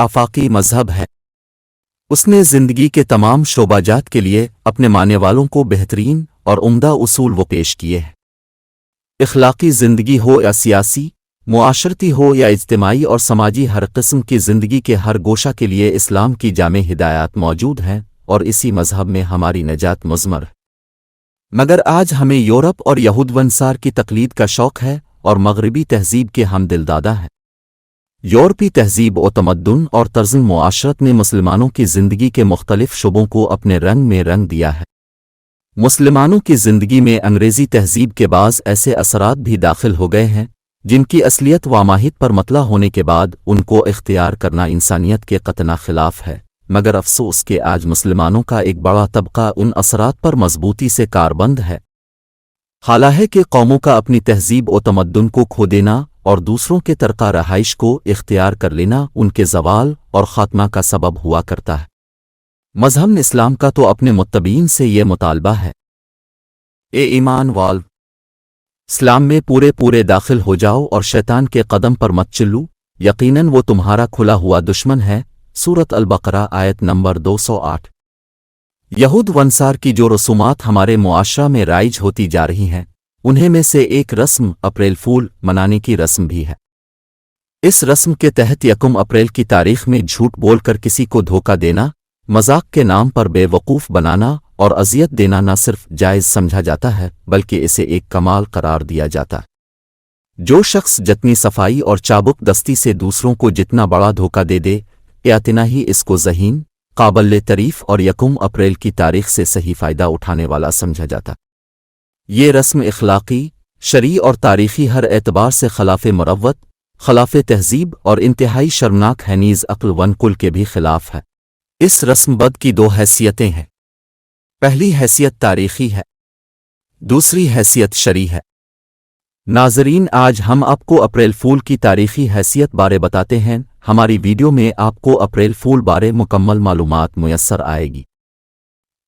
آفاقی مذہب ہے۔ اس نے زندگی کے تمام شعبہ جات کے لیے اپنے ماننے والوں کو بہترین اور عمدہ اصول وہ پیش کیے ہیں۔ اخلاقی زندگی ہو یا سیاسی، معاشرتی ہو یا اجتماعی اور سماجی، ہر قسم کی زندگی کے ہر گوشہ کے لیے اسلام کی جامع ہدایات موجود ہیں، اور اسی مذہب میں ہماری نجات مضمر ہے۔ مگر آج ہمیں یورپ اور یہود ونصار کی تقلید کا شوق ہے اور مغربی تہذیب کے ہم دلدادہ ہیں۔ یورپی تہذیب و تمدن اور طرز معاشرت نے مسلمانوں کی زندگی کے مختلف شعبوں کو اپنے رنگ میں رنگ دیا ہے۔ مسلمانوں کی زندگی میں انگریزی تہذیب کے بعض ایسے اثرات بھی داخل ہو گئے ہیں جن کی اصلیت و ماہیت پر مطلع ہونے کے بعد ان کو اختیار کرنا انسانیت کے قطعی خلاف ہے، مگر افسوس کہ آج مسلمانوں کا ایک بڑا طبقہ ان اثرات پر مضبوطی سے کاربند ہے۔ حالانکہ کہ قوموں کا اپنی تہذیب و تمدن کو کھو دینا اور دوسروں کے ترقہ رہائش کو اختیار کر لینا ان کے زوال اور خاتمہ کا سبب ہوا کرتا ہے۔ مذہب اسلام کا تو اپنے متبعین سے یہ مطالبہ ہے، اے ایمان والو، اسلام میں پورے داخل ہو جاؤ اور شیطان کے قدم پر مت چلو، یقیناً وہ تمہارا کھلا ہوا دشمن ہے۔ سورۃ البقرہ آیت نمبر 208۔ یہود ونصار کی جو رسومات ہمارے معاشرہ میں رائج ہوتی جا رہی ہیں، انہیں میں سے ایک رسم اپریل فول منانے کی رسم بھی ہے۔ اس رسم کے تحت 1 اپریل کی تاریخ میں جھوٹ بول کر کسی کو دھوکہ دینا، مذاق کے نام پر بے وقوف بنانا اور اذیت دینا نہ صرف جائز سمجھا جاتا ہے بلکہ اسے ایک کمال قرار دیا جاتا ہے۔ جو شخص جتنی صفائی اور چابک دستی سے دوسروں کو جتنا بڑا دھوکہ دے اتنا ہی اس کو ذہین، قابل تعریف اور 1 اپریل کی تاریخ سے صحیح فائدہ اٹھانے والا سمجھا جاتا۔ یہ رسم اخلاقی، شرعی اور تاریخی ہر اعتبار سے خلاف مروت، خلاف تہذیب اور انتہائی شرمناک ہے، نیز عقل و نقل کے بھی خلاف ہے۔ اس رسم بد کی 2 حیثیتیں ہیں، پہلی حیثیت تاریخی ہے، دوسری حیثیت شرعی ہے۔ ناظرین، آج ہم آپ کو اپریل فول کی تاریخی حیثیت بارے بتاتے ہیں۔ ہماری ویڈیو میں آپ کو اپریل فول بارے مکمل معلومات میسر آئے گی۔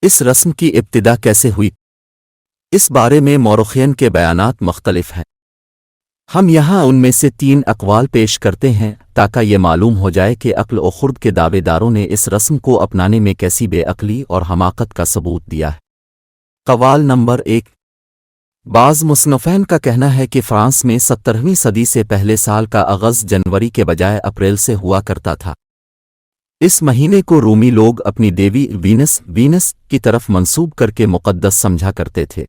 اس رسم کی ابتدا کیسے ہوئی، اس بارے میں مورخین کے بیانات مختلف ہیں۔ ہم یہاں ان میں سے 3 اقوال پیش کرتے ہیں تاکہ یہ معلوم ہو جائے کہ عقل و خرد کے دعوے داروں نے اس رسم کو اپنانے میں کیسی بے عقلی اور حماقت کا ثبوت دیا ہے۔ قوال نمبر 1، بعض مصنفین کا کہنا ہے کہ فرانس میں 17ویں صدی سے پہلے سال کا آغاز جنوری کے بجائے اپریل سے ہوا کرتا تھا۔ اس مہینے کو رومی لوگ اپنی دیوی وینس کی طرف منسوب کر کے مقدس سمجھا کرتے تھے۔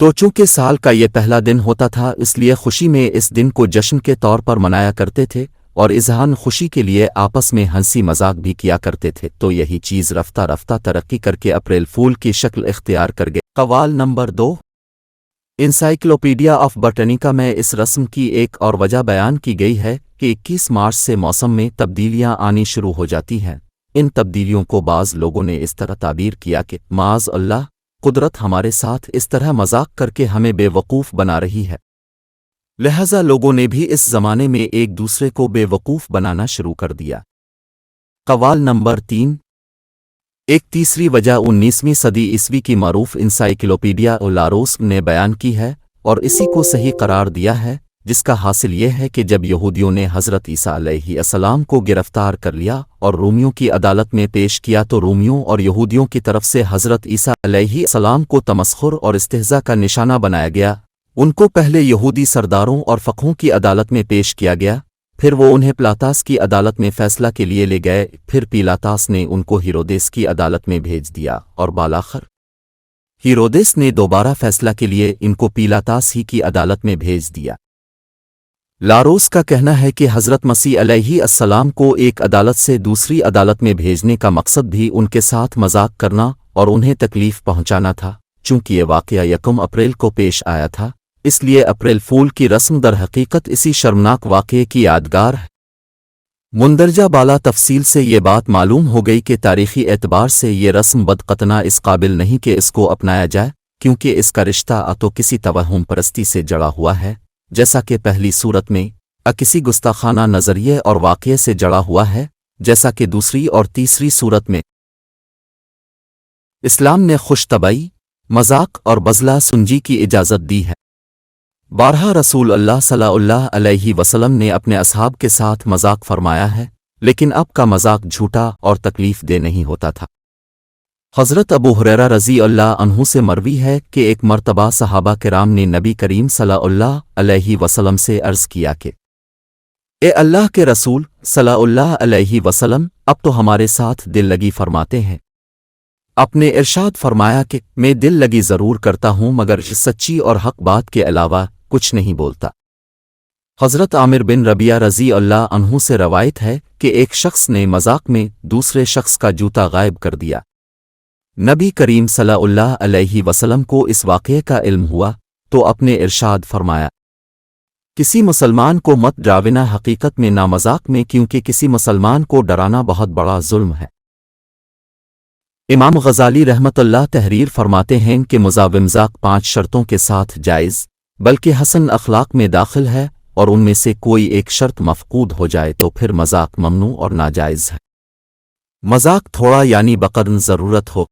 تو چونکہ سال کا یہ پہلا دن ہوتا تھا، اس لیے خوشی میں اس دن کو جشن کے طور پر منایا کرتے تھے اور اظہار خوشی کے لیے آپس میں ہنسی مذاق بھی کیا کرتے تھے۔ تو یہی چیز رفتہ رفتہ ترقی کر کے اپریل فول کی شکل اختیار کر گئے۔ قوال نمبر 2، انسائکلوپیڈیا آف بٹنیکا میں اس رسم کی ایک اور وجہ بیان کی گئی ہے کہ 21 مارچ سے موسم میں تبدیلیاں آنی شروع ہو جاتی ہیں۔ ان تبدیلیوں کو بعض لوگوں نے اس طرح تعبیر کیا کہ معاذ اللہ، قدرت ہمارے ساتھ اس طرح مذاق کر کے ہمیں بے وقوف بنا رہی ہے۔ لہذا لوگوں نے بھی اس زمانے میں ایک دوسرے کو بے وقوف بنانا شروع کر دیا۔ قوال نمبر 3، ایک تیسری وجہ 19ویں صدی عیسوی کی معروف انسائکلوپیڈیا لاروس نے بیان کی ہے اور اسی کو صحیح قرار دیا ہے، جس کا حاصل یہ ہے کہ جب یہودیوں نے حضرت عیسیٰ علیہ السلام کو گرفتار کر لیا اور رومیوں کی عدالت میں پیش کیا تو رومیوں اور یہودیوں کی طرف سے حضرت عیسیٰ علیہ السلام کو تمسخر اور استہزاء کا نشانہ بنایا گیا۔ ان کو پہلے یہودی سرداروں اور فقیہوں کی عدالت میں پیش کیا گیا، پھر وہ انہیں پلاطاس کی عدالت میں فیصلہ کے لیے لے گئے، پھر پیلاطاس نے ان کو ہیرودیس کی عدالت میں بھیج دیا اور بالآخر ہیرودیس نے دوبارہ فیصلہ کے لیے ان کو پیلاطاس ہی کی عدالت میں بھیج دیا۔ لاروس کا کہنا ہے کہ حضرت مسیح علیہ السلام کو ایک عدالت سے دوسری عدالت میں بھیجنے کا مقصد بھی ان کے ساتھ مذاق کرنا اور انہیں تکلیف پہنچانا تھا۔ چونکہ یہ واقعہ 1 اپریل کو پیش آیا تھا، اس لیے اپریل فول کی رسم در حقیقت اسی شرمناک واقعے کی یادگار ہے۔ مندرجہ بالا تفصیل سے یہ بات معلوم ہو گئی کہ تاریخی اعتبار سے یہ رسم بدقطنا اس قابل نہیں کہ اس کو اپنایا جائے، کیونکہ اس کا رشتہ تو کسی توہم پرستی سے جڑا ہوا ہے، جیسا کہ پہلی صورت میں کسی گستاخانہ نظریے اور واقعے سے جڑا ہوا ہے، جیسا کہ دوسری اور تیسری صورت میں اسلام نے خوش طبعی، مذاق اور بزلہ سنجی کی اجازت دی ہے۔ بارہا رسول اللہ صلی اللہ علیہ وسلم نے اپنے اصحاب کے ساتھ مذاق فرمایا ہے، لیکن اب کا مذاق جھوٹا اور تکلیف دہ نہیں ہوتا تھا۔ حضرت ابو ہریرہ رضی اللہ عنہ سے مروی ہے کہ ایک مرتبہ صحابہ کرام نے نبی کریم صلی اللہ علیہ وسلم سے عرض کیا کہ اے اللہ کے رسول صلی اللہ علیہ وسلم، اب تو ہمارے ساتھ دل لگی فرماتے ہیں۔ آپ نے ارشاد فرمایا کہ میں دل لگی ضرور کرتا ہوں مگر سچی اور حق بات کے علاوہ کچھ نہیں بولتا۔ حضرت عامر بن ربیعہ رضی اللہ عنہ سے روایت ہے کہ ایک شخص نے مذاق میں دوسرے شخص کا جوتا غائب کر دیا۔ نبی کریم صلی اللہ علیہ وسلم کو اس واقعے کا علم ہوا تو اپنے ارشاد فرمایا، کسی مسلمان کو مت ڈراونا، حقیقت میں نہ مذاق میں، کیونکہ کسی مسلمان کو ڈرانا بہت بڑا ظلم ہے۔ امام غزالی رحمت اللہ تحریر فرماتے ہیں کہ مذاق 5 شرطوں کے ساتھ جائز بلکہ حسن اخلاق میں داخل ہے، اور ان میں سے کوئی ایک شرط مفقود ہو جائے تو پھر مذاق ممنوع اور ناجائز ہے۔ مذاق تھوڑا یعنی بقدر ضرورت ہو،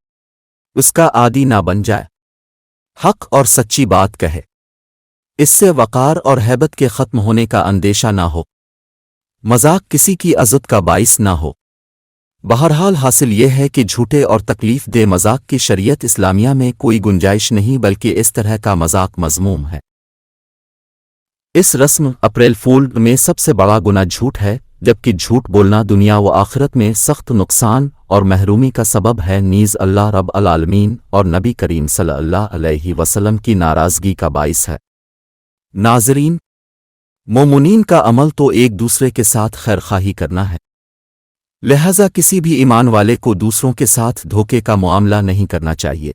اس کا عادی نہ بن جائے، حق اور سچی بات کہے، اس سے وقار اور ہیبت کے ختم ہونے کا اندیشہ نہ ہو، مذاق کسی کی عزت کا باعث نہ ہو۔ بہرحال حاصل یہ ہے کہ جھوٹے اور تکلیف دہ مذاق کی شریعت اسلامیہ میں کوئی گنجائش نہیں، بلکہ اس طرح کا مذاق مذموم ہے۔ اس رسم اپریل فول میں سب سے بڑا گناہ جھوٹ ہے، جبکہ جھوٹ بولنا دنیا و آخرت میں سخت نقصان اور محرومی کا سبب ہے، نیز اللہ رب العالمین اور نبی کریم صلی اللہ علیہ وسلم کی ناراضگی کا باعث ہے۔ ناظرین، مومنین کا عمل تو ایک دوسرے کے ساتھ خیرخواہی کرنا ہے، لہذا کسی بھی ایمان والے کو دوسروں کے ساتھ دھوکے کا معاملہ نہیں کرنا چاہیے۔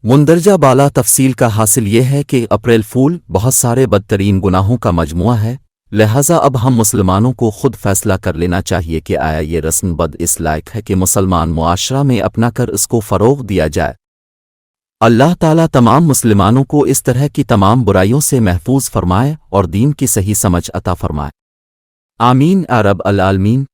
مندرجہ بالا تفصیل کا حاصل یہ ہے کہ اپریل فول بہت سارے بدترین گناہوں کا مجموعہ ہے، لہذا اب ہم مسلمانوں کو خود فیصلہ کر لینا چاہیے کہ آیا یہ رسم بد اس لائق ہے کہ مسلمان معاشرہ میں اپنا کر اس کو فروغ دیا جائے۔ اللہ تعالیٰ تمام مسلمانوں کو اس طرح کی تمام برائیوں سے محفوظ فرمائے اور دین کی صحیح سمجھ عطا فرمائے۔ آمین یا رب العالمین۔